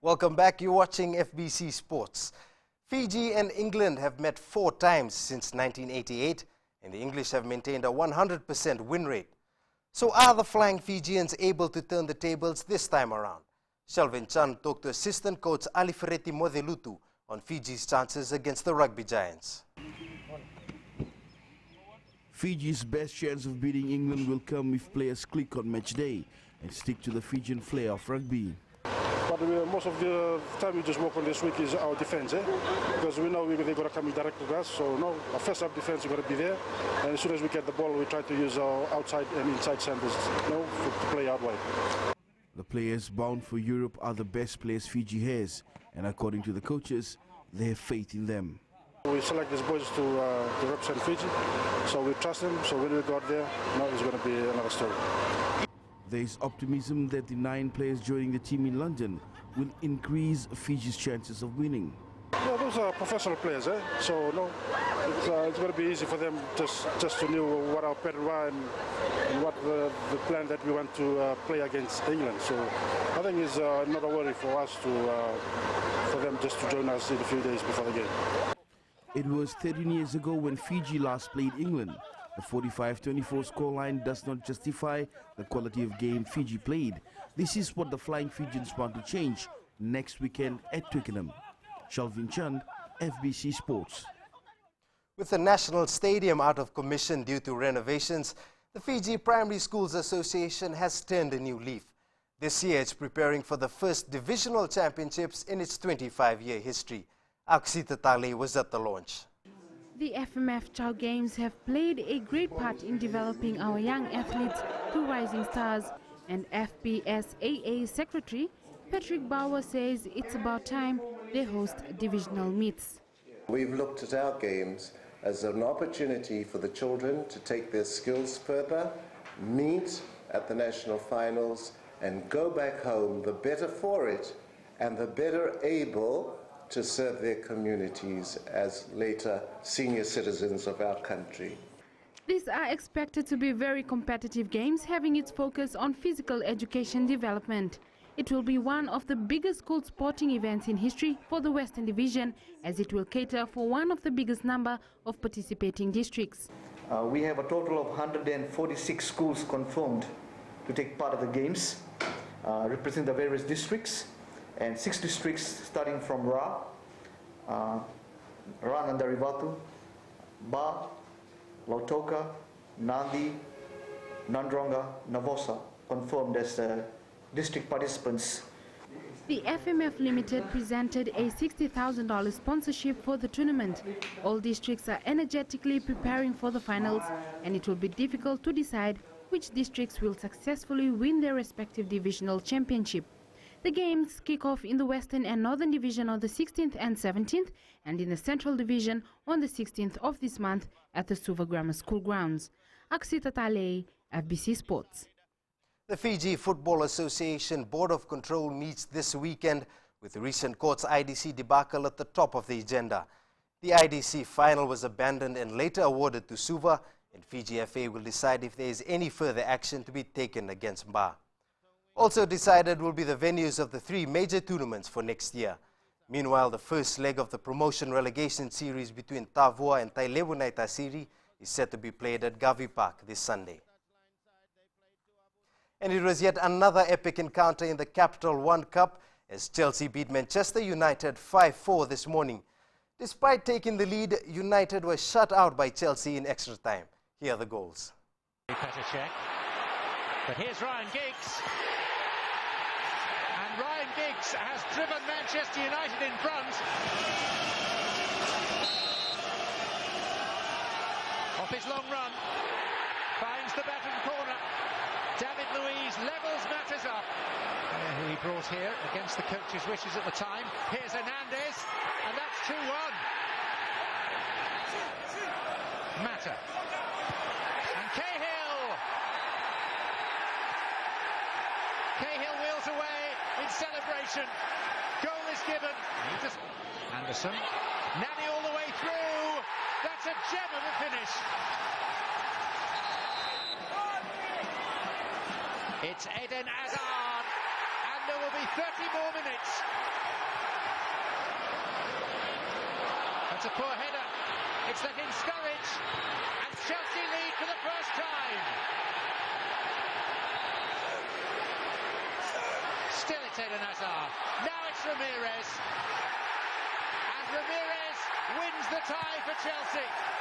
Welcome back. You're watching FBC Sports. Fiji and England have met 4 times since 1988, and the English have maintained a 100% win rate. So are the Flying Fijians able to turn the tables this time around? Shelvin Chand talked to assistant coach Alifereti Modelutu on Fiji's chances against the Rugby Giants. Fiji's best chance of beating England will come if players click on match day and stick to the Fijian flair of rugby. But most of the time we just work on this week is our defense, because we know they're going to come direct to us. So no, our first up defense is going to be there, and as soon as we get the ball, we try to use our outside and inside centers, to play out wide. The players bound for Europe are the best players Fiji has, and according to the coaches, they have faith in them. We select these boys to represent Fiji, so we trust them. So when we got there, now it's going to be another story. There is optimism that the 9 players joining the team in London will increase Fiji's chances of winning. Yeah, those are professional players, so no, it's going to be easy for them just to know what our pattern was and what the plan that we want to play against England. So I think it's not a worry for us for them just to join us in a few days before the game. It was 13 years ago when Fiji last played England. The 45-24 scoreline does not justify the quality of game Fiji played. This is what the Flying Fijians want to change next weekend at Twickenham. Shelvin Chand, FBC Sports. With the National Stadium out of commission due to renovations, the Fiji Primary Schools Association has turned a new leaf. This year it's preparing for the first divisional championships in its 25-year history. Aksita Tale was at the launch. The FMF Chow Games have played a great part in developing our young athletes to rising stars, and FBSAA Secretary Patrick Bauer says it's about time they host divisional meets. We've looked at our games as an opportunity for the children to take their skills further, meet at the national finals and go back home the better for it and the better able to serve their communities as later senior citizens of our country. These are expected to be very competitive games, having its focus on physical education development. It will be one of the biggest school sporting events in history for the Western Division, as it will cater for one of the biggest number of participating districts. We have a total of 146 schools confirmed to take part of the games, represent the various districts, and 6 districts starting from Ra Nandarivatu, Ba, Lautoka, Nandi, Nandronga, Navosa confirmed as district participants. The FMF Limited presented a $60,000 sponsorship for the tournament. All districts are energetically preparing for the finals, and it will be difficult to decide which districts will successfully win their respective divisional championship. The games kick off in the Western and Northern Division on the 16th and 17th, and in the Central Division on the 16th of this month at the Suva Grammar School grounds. Aksita Tale, FBC Sports. The Fiji Football Association Board of Control meets this weekend with the recent court's IDC debacle at the top of the agenda. The IDC final was abandoned and later awarded to Suva, and Fiji FA will decide if there is any further action to be taken against Ba. Also decided will be the venues of the 3 major tournaments for next year. Meanwhile, the first leg of the promotion-relegation series between Tavua and Tailevunai Tasiri is set to be played at Gavi Park this Sunday. And it was yet another epic encounter in the Capital One Cup as Chelsea beat Manchester United 5-4 this morning. Despite taking the lead, United were shut out by Chelsea in extra time. Here are the goals. But here's Ryan Giggs. And Ryan Giggs has driven Manchester United in front. Off his long run, finds the Baton corner. David Luiz levels matters up. Who he brought here against the coach's wishes at the time. Here's Hernandez, and that's 2-1. Mata. And Cahill wheels away in celebration. Goal is given. Anderson. Nani all the way through. That's a gem of a finish. It's Eden Hazard, and there will be 30 more minutes. That's a poor header. It's let in Sturridge, and Chelsea lead for the first time. Still it's Eden Hazard. Now it's Ramirez. And Ramirez wins the tie for Chelsea.